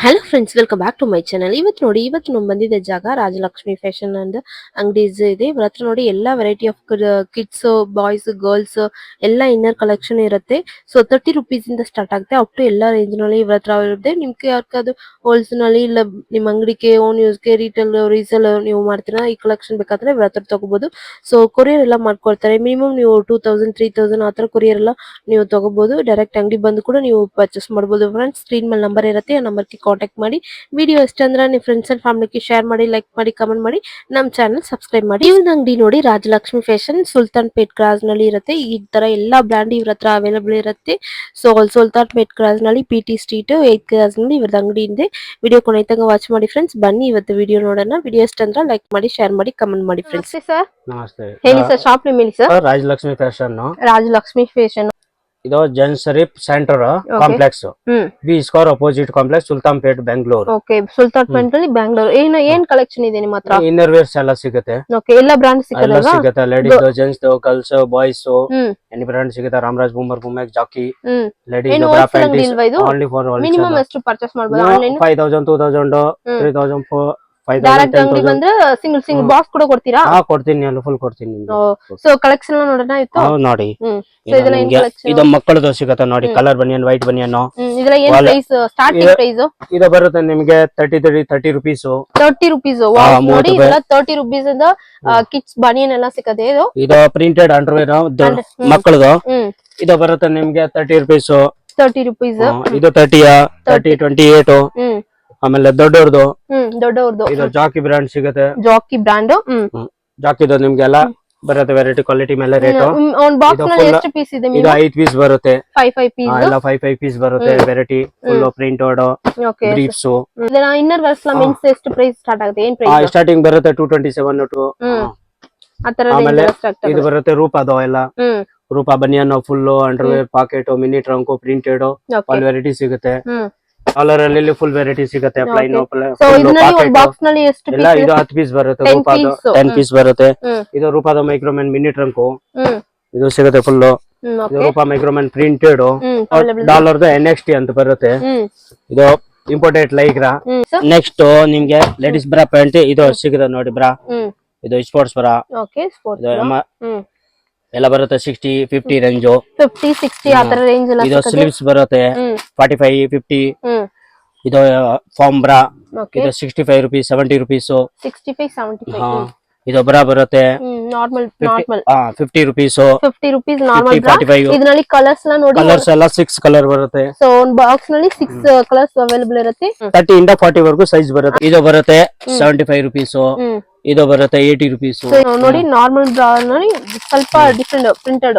Hello friends, welcome back to my channel. ಇವತ್ತು ನಾವು ಬಂದಿದ್ದ ಜಾಗ ರಾಜಲಕ್ಷ್ಮಿ ಫ್ಯಾಷನ್ ಅಂಡ್ ಅಂಗಡೀಸ್ ಇದೆ. ಇವ್ರ ಹತ್ರ ನೋಡಿ ಎಲ್ಲಾ variety of kids, boys, girls ಎಲ್ಲ ಇನ್ನರ್ ಕಲೆಕ್ಷನ್ ಇರುತ್ತೆ. ಸೊ 30 ರುಪೀಸ್ ಇಂದ ಸ್ಟಾರ್ಟ್ ಆಗುತ್ತೆ ಅಪ್ ಟು ಎಲ್ಲಾ ರೇಂಜ್ ನಲ್ಲಿ ಇವ್ರ ಹತ್ರ ಇರುತ್ತೆ. ನಿಮ್ಗೆ ಯಾವ್ದು ಹೋಲ್ಸ್ ನಲ್ಲಿ ಇಲ್ಲ ನಿಮ್ ಅಂಗಡಿಗೆ ಓನ್ ಯೂಸ್ಗೆ ರೀಸೇಲ್ ನೀವು ಮಾಡ್ತೀರಾ, ಈ ಕಲೆಕ್ಷನ್ ಬೇಕಾದ್ರೆ ಇವ್ರ ಹತ್ರ ತಗೋಬಹುದು. ಸೊ ಕೊರಿಯರ್ ಎಲ್ಲ ಮಾಡ್ಕೊಳ್ತಾರೆ. ಮಿನಿಮಮ್ ನೀವು 2000 3000 ಆತರ ಕೊರಿಯರ್ ಎಲ್ಲ ನೀವು ತಗೋಬಹುದು. ಡೈರೆಕ್ಟ್ ಅಂಗಡಿ ಬಂದು ಕೂಡ ನೀವು ಪರ್ಚೇಸ್ ಮಾಡಬಹುದು. ಫ್ರೆಂಡ್ಸ್, ಸ್ಕ್ರೀನ್ ಮೇಲೆ ನಂಬರ್ ಇರುತ್ತೆ, ಆ ನಂಬರ್ಗೆ ಕಾಂಟ್ಯಾಕ್ಟ್ ಮಾಡಿ. ವಿಡಿಯೋ ಇಷ್ಟ ಅಂದ್ರೆ ನಿಮ್ಮ ಫ್ರೆಂಡ್ಸ್ ಅಂಡ್ ಫ್ಯಾಮಿಲಿಗೆ ಶೇರ್ ಮಾಡಿ, ಲೈಕ್ ಮಾಡಿ, ಕಮೆಂಟ್ ಮಾಡಿ, ನಮ್ಮ ಚಾನಲ್ ಸಬ್ಸ್ಕ್ರೈಬ್ ಮಾಡಿ. ಇವ್ರ ಅಂಗಡಿ ನೋಡಿ Rajalakshmi fashion Sultan plate cross ನಲ್ಲಿ ಇರುತ್ತೆ. ಈ ತರ ಎಲ್ಲಾ ಬ್ರ್ಯಾಂಡ್ ಇವ್ರ ಹತ್ರ ಅವೈಲೇಬಲ್ ಇರುತ್ತೆ. ಸೊ ಸುಲ್ತಾನ್ ಪೇಟ್ ಕ್ರಾಸ್ ನಲ್ಲಿ PT ಸ್ಟ್ರೀಟ್ 8th ಕ್ರಾಸ್ ನಲ್ಲಿ ಇವ್ರದ್ದು ಅಂಗಡಿ ಇದೆ. ವಿಡಿಯೋ ಕೊನೆ ತನಕ ವಾಚ್ ಮಾಡಿ ಫ್ರೆಂಡ್ಸ್. ಬನ್ನಿ ಇವತ್ತು ವಿಡಿಯೋ ನೋಡೋಣ. ವಿಡಿಯೋ ಇಷ್ಟ ಅಂದ್ರೆ ಲೈಕ್ ಮಾಡಿ, ಶೇರ್ ಮಾಡಿ, ಕಮೆಂಟ್ ಮಾಡಿ ಫ್ರೆಂಡ್ಸ್. ಸರ್ ನಮಸ್ತೆ. ಹೇಳಿ ಸರ್, ಶಾಪ್ ನೇಮ್ ಹೇಳಿ sir. Rajalakshmi fashion. Rajalakshmi fashion ಇದು Jan Sharif centre complex, B score opposite complex, Sultanpet, Bengaluru. Okay, Sultanpet ಅಲ್ಲಿ ಬೆಂಗಳೂರು. ಏನ್ ಕಲೆಕ್ಷನ್ ಇದೆ ನಿಮ್ಮ ಹತ್ರ? ಇನ್ನರ್ ವೇರ್ಸ್ ಎಲ್ಲ ಸಿಗುತ್ತೆ. ಓಕೆ, ಎಲ್ಲ ಬ್ರಾಂಡ್ ಎಲ್ಲ ಸಿಗುತ್ತೆ. ಸಿಗುತ್ತೆ. Ladies, gents, girls, boys, any brand ಸಿಗುತ್ತೆ. ರಾಮರಾಜ್, ಬೂಮರ್, ಬೂಮ್ಯಾಕ್, Jockey, ladies only for minimum ಎಷ್ಟು ಪರ್ಚೇಸ್ ಮಾಡಬಹುದು? ಆನ್ಲೈನ್ 5000 2000 3000 ಡೈರೆಕ್ಟ್ ಅಂಗಡಿ ಬಂದ್ರೆ ಸಿಂಗಲ್ ಬಾಕ್ಸ್ ಕೂಡ ಕೊಡ್ತೀರಾ? ಕೊಡ್ತೀನಿ, ಎಲ್ಲ ಫುಲ್ ಕೊಡ್ತೀನಿ. ಸೊ ಕಲೆಕ್ಷನ್ ನೋಡೋಣ ಇತ್ತು ನೋಡಿ. ಸೊ ಇದೆಲ್ಲ ಏನ್ ಕಲೆಕ್ಷನ್? ಇದು ಮಕ್ಕಳದು ಸಿಗುತ್ತೆ ನೋಡಿ. Colour banian, white banian. ಇದೆಲ್ಲ ಏನ್ ಪ್ರೈಸ್? ಸ್ಟಾರ್ಟಿಂಗ್ ಪ್ರೈಸ್ ಇದು ಬರುತ್ತೆ ನಿಮಗೆ 30 ರುಪೀಸ್. 30 ರುಪೀಸ್ ನೋಡಿ. ಇದೆಲ್ಲ 30 ರುಪೀಸ್ ಇಂದ ಕಿಡ್ಸ್ ಬನಿಯನ್ ಎಲ್ಲ ಸಿಗುತ್ತೆ. ಇದು ಪ್ರಿಂಟೆಡ್ ಅಂಡರ್ವೇರ್ ಮಕ್ಕಳದು. ಇದು ಬರುತ್ತೆ ನಿಮ್ಗೆ 30 ರುಪೀಸ್. 30 ರುಪೀಸ್. ಇದು 30 28. ಆಮೇಲೆ ದೊಡ್ಡವ್ರದು ಇದು ಜಾಕಿ ಬ್ರ್ಯಾಂಡ್ ಸಿಗುತ್ತೆ. ಜಾಕಿ ಬ್ರ್ಯಾಂಡ್. ಜಾಕಿದು ನಿಮ್ಗೆಲ್ಲ ಬರುತ್ತೆ ವೆರೈಟಿ ಕ್ವಾಲಿಟಿ ಮೇಲೆ ರೇಟ್. ಒಂದು ಬಾಕ್ಸ್ ನಲ್ಲಿ ಎಷ್ಟು ಪೀಸ್ ಇದೆ? ಇದು 5 ಪೀಸ್ ಬರುತ್ತೆ. 5 ಪೀಸ್ ಎಲ್ಲ 5 ಪೀಸ್ ಬರುತ್ತೆ. Variety full printed briefs. ಇದನ್ನ ಇನ್ನರ್ ವರ್ಸ್ ಲ ಮೆನ್ಸ್ ಎಷ್ಟು ಪ್ರೈಸ್ ಸ್ಟಾರ್ಟ್ ಆಗುತ್ತೆ? ಏನ್ ಪ್ರೈಸ್ ಸ್ಟಾರ್ಟಿಂಗ್ ಬರುತ್ತೆ 227 ಟು ಆತರ ಆಮೇಲೆ ಇದು ಬರುತ್ತೆ ರೂಪಾದು. ಎಲ್ಲ Rupa banian full underwear, pocket, mini trunk, printed all variety ಸಿಗುತ್ತೆ. ಕಾಲರ್ ಅಲ್ಲಿ ಫುಲ್ ವೆರೈಟಿ ಸಿಗುತ್ತೆ. ಪ್ಲೈನ್ ಬಾಕ್ಸ್ ನಲ್ಲಿ ಎಷ್ಟು ಎಲ್ಲ ಇದು 10 ಪೀಸ್ ಬರುತ್ತೆ. ರೂಪಾದು 10 ಪೀಸ್ ಬರುತ್ತೆ. ಇದು ರೂಪಾದ ಮೈಕ್ರೋಮ್ಯಾನ್ ಮಿನಿ ಟ್ರಂಕ್ ಇದು ಸಿಗುತ್ತೆ ಫುಲ್. ಇದು ರೂಪಾ ಮೈಕ್ರೋಮ್ಯಾನ್ ಪ್ರಿಂಟೆಡ್ ಡಾಲರ್ದು NXT ಅಂತ ಬರುತ್ತೆ. ಇದು ಇಂಪೋರ್ಟೆಡ್ ಲೈಕ್ರಾ. ನೆಕ್ಸ್ಟ್ ನಿಮ್ಗೆ ಲೇಡೀಸ್ ಬ್ರಾ ಪ್ಯಾಂಟ್ ಇದು ಸಿಗುತ್ತೆ ನೋಡಿ. ಬ್ರಾ ಇದು ಸ್ಪೋರ್ಟ್ಸ್ ಬ್ರಾ ಎಲ್ಲ ಬರುತ್ತೆ. 60 50 ರೇಂಜ್, 50 60 ಆತರ ರೇಂಜ್ ಎಲ್ಲ. ಇದು ಸ್ಲೀವ್ಸ್ ಬರುತ್ತೆ 45 50. ಇದು ಫಾರ್ಮ್ ಬ್ರಾ. ಇದು 65 ರುಪೀಸ್ 70 ರುಪೀಸ್. 65 75. ಇದು ಬ್ರಾ ಬರುತ್ತೆ ನಾರ್ಮಲ್ 50 ರುಪೀಸ್. 50 ರುಪೀಸ್ ನಾರ್ಮಲ್ ಬ್ರಾ. ಇದರಲ್ಲಿ ಕಲರ್ಸ್ ಎಲ್ಲ ನೋಡಿ. ಕಲರ್ಸ್ ಎಲ್ಲ 6 ಕಲರ್ ಬರುತ್ತೆ. ಸೊ ಒಂದು ಬಾಕ್ಸ್ ನಲ್ಲಿ 6 ಕಲರ್ಸ್ ಅವೈಲೇಬಲ್ ಇರುತ್ತೆ. 30 ಇಂದ 40 ವರೆಗೂ ಸೈಜ್ ಬರುತ್ತೆ. ಇದು ಬರುತ್ತೆ 75 ರುಪೀಸ್. ಇದು ಬರುತ್ತೆ 80 ರುಪೀಸ್. ನೋಡಿ ನಾರ್ಮಲ್ ಬ್ರಾ ನೋಡಿ ಸ್ವಲ್ಪ ಡಿಫರೆಂಟ್ ಪ್ರಿಂಟೆಡ್.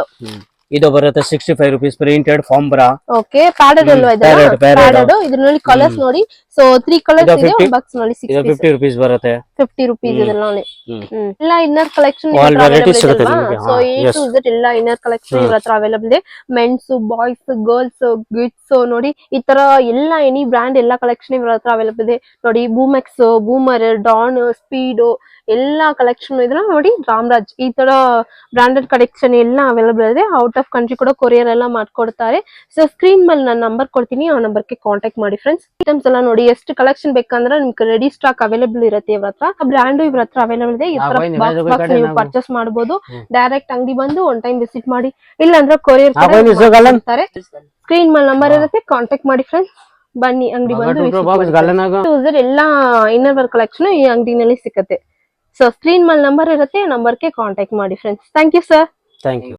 ಇದು ಬರುತ್ತೆ 65 ರುಪೀಸ್ ಪ್ರಿಂಟೆಡ್ ಫಾರ್ಮ್ ಬ್ರಾ. ಓಕೆ, ಪ್ಯಾಡೆಡ್ ಅಲ್ವಾ ಇದು? ಪ್ಯಾಡೆಡ್. ಇದರಲ್ಲಿ ಕಲರ್ಸ್ ನೋಡಿ. ಸೊ 3 ಕಲರ್ಸ್ ಇದೆ ಒಂದು ಬಾಕ್ಸ್ ನಲ್ಲಿ. 50 ರುಪೀಸ್ ಬರುತ್ತೆ. 50 ರುಪೀಸ್ ಇದೆಲ್ಲ ಎಲ್ಲ inner collection. So A to Z ಎಲ್ಲ ಇನ್ನರ್ ಕಲೆಕ್ಷನ್ ಇವ್ರ ಹತ್ರ ಅವೈಲೇಬಲ್ ಇದೆ. ಮೆನ್ಸ್, ಬಾಯ್ಸ್, ಗರ್ಲ್ಸ್, ಕಿಡ್ಸ್ ನೋಡಿ ಈ ತರ ಎಲ್ಲ ಎನಿ ಬ್ರ್ಯಾಂಡ್ ಎಲ್ಲ ಕಲೆಕ್ಷನ್ ಇವ್ರ ಹತ್ರ ಅವೈಲೇಬಲ್ ಇದೆ ನೋಡಿ. ಬೂಮೆಕ್ಸ್, ಬೂಮರ್, ಡಾನ್, ಸ್ಪೀಡ್ ಎಲ್ಲಾ ಕಲೆಕ್ಷನ್ ಇದೆಲ್ಲ ನೋಡಿ. ರಾಮರಾಜ್ ಈ ತರ ಬ್ರಾಂಡೆಡ್ ಕಲೆಕ್ಷನ್ ಎಲ್ಲ ಅವೈಲೇಬಲ್ ಇದೆ. ಔಟ್ ಆಫ್ ಕಂಟ್ರಿ ಕೂಡ ಕೊರಿಯರ್ ಎಲ್ಲ ಮಾಡ್ಕೊಡ್ತಾರೆ. ಸೊ ಸ್ಕ್ರೀನ್ ಮೇಲೆ ನಾನು ನಂಬರ್ ಕೊಡ್ತೀನಿ, ಆ ನಂಬರ್ಗೆ ಕಾಂಟ್ಯಾಕ್ಟ್ ಮಾಡಿ ಫ್ರೆಂಡ್ಸ್. ಐಟಮ್ಸ್ ಎಲ್ಲ ನೋಡಿ ಎಷ್ಟು ಕಲೆಕ್ಷನ್ ಬೇಕಂದ್ರೆ ನಿಮ್ಗೆ ರೆಡಿ ಸ್ಟಾಕ್ ಅವೈಲೇಬಲ್ ಇರುತ್ತೆ ಇವ್ರ ಹತ್ರ. ಬ್ರ್ಯಾಂಡ್ ಇವ್ರ ಹತ್ರ ಅವೈಲೇಬಲ್ ಇದೆ. ಈ ತರ ಬಾಕ್ಸ್ ನೀವು ಪರ್ಚೇಸ್ ಮಾಡಬಹುದು. ಡೈರೆಕ್ಟ್ ಅಂಗಡಿ ಬಂದು ಒನ್ ಟೈಮ್ ವಿಸಿಟ್ ಮಾಡಿ, ಇಲ್ಲ ಅಂದ್ರೆ ಕೊರಿಯರ್ ಮಾಡ್ತಾರೆ. ಸ್ಕ್ರೀನ್ ಮೇಲೆ ನಂಬರ್ ಇರುತ್ತೆ, ಕಾಂಟ್ಯಾಕ್ಟ್ ಮಾಡಿ ಫ್ರೆಂಡ್ಸ್. ಬನ್ನಿ ಅಂಗಡಿ ಬಂದು ಎಲ್ಲಾ ಇನ್ನರ್ ವರ್ಕ್ ಕಲೆಕ್ಷನ್ ಈ ಅಂಗಡಿನಲ್ಲಿ ಸಿಗುತ್ತೆ. ಸೊ ಸ್ಕ್ರೀನ್ ಮೇಲೆ ನಂಬರ್ ಇರುತ್ತೆ, ನಂಬರ್ಗೆ ಕಾಂಟ್ಯಾಕ್ಟ್ ಮಾಡಿ friends. Thank you sir. Thank you.